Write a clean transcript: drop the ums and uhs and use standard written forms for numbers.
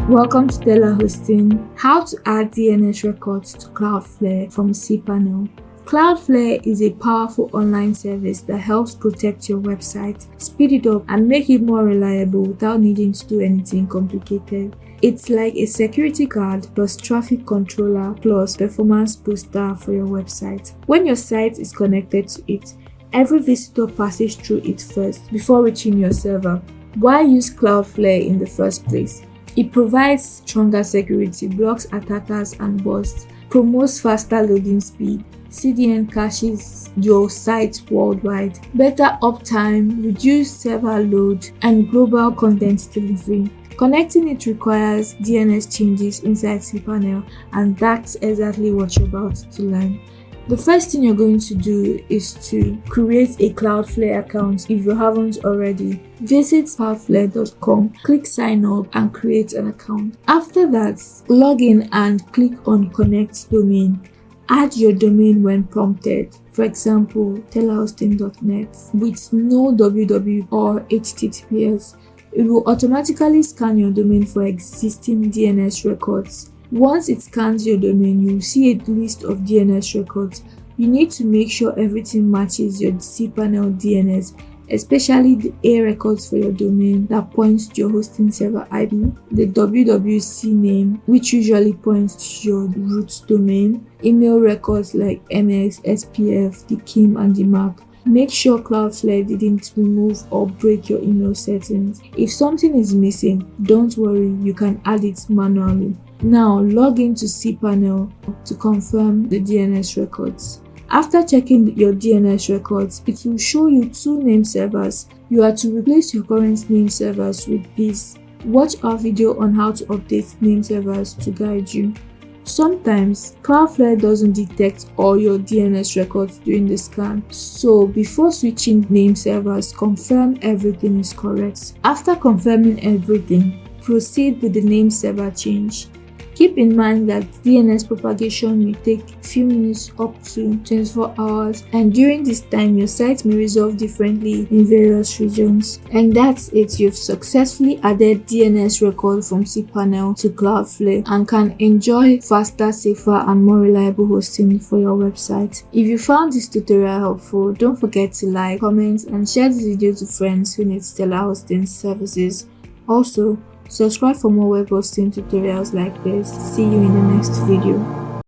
Welcome to telaHosting. How to add DNS records to Cloudflare from cPanel. Cloudflare is a powerful online service that helps protect your website, speed it up, and make it more reliable without needing to do anything complicated. It's like a security guard plus traffic controller plus performance booster for your website. When your site is connected to it, every visitor passes through it first before reaching your server. Why use Cloudflare in the first place? It provides stronger security, blocks attackers and bots, promotes faster loading speed, CDN caches your site worldwide, better uptime, reduced server load, and global content delivery. Connecting it requires DNS changes inside cPanel, and that's exactly what you're about to learn. The first thing you're going to do is to create a Cloudflare account if you haven't already. Visit cloudflare.com, click sign up and create an account. After that, log in and click on connect domain. Add your domain when prompted, for example telahosting.net, with no www or https. It will automatically scan your domain for existing DNS records. Once it scans your domain, you will see a list of DNS records. You need to make sure everything matches your cPanel DNS, especially the A records for your domain that points to your hosting server IP, the CNAME, which usually points to your root domain, email records like MS, SPF, the KIM, and the MAC. Make sure Cloudflare didn't remove or break your email settings. If something is missing, don't worry, you can add it manually. Now log into cPanel to confirm the DNS records. After checking your DNS records, it will show you two name servers. You are to replace your current name servers with these. Watch our video on how to update name servers to guide you. Sometimes Cloudflare doesn't detect all your DNS records during the scan, so before switching name servers, confirm everything is correct. After confirming everything, proceed with the name server change. Keep in mind that DNS propagation may take a few minutes up to 24 hours, and during this time your site may resolve differently in various regions. And that's it, you've successfully added DNS record from cPanel to Cloudflare and can enjoy faster, safer, and more reliable hosting for your website. If you found this tutorial helpful, don't forget to like, comment, and share this video to friends who need telaHosting services. Also, subscribe for more web hosting tutorials like this. See you in the next video.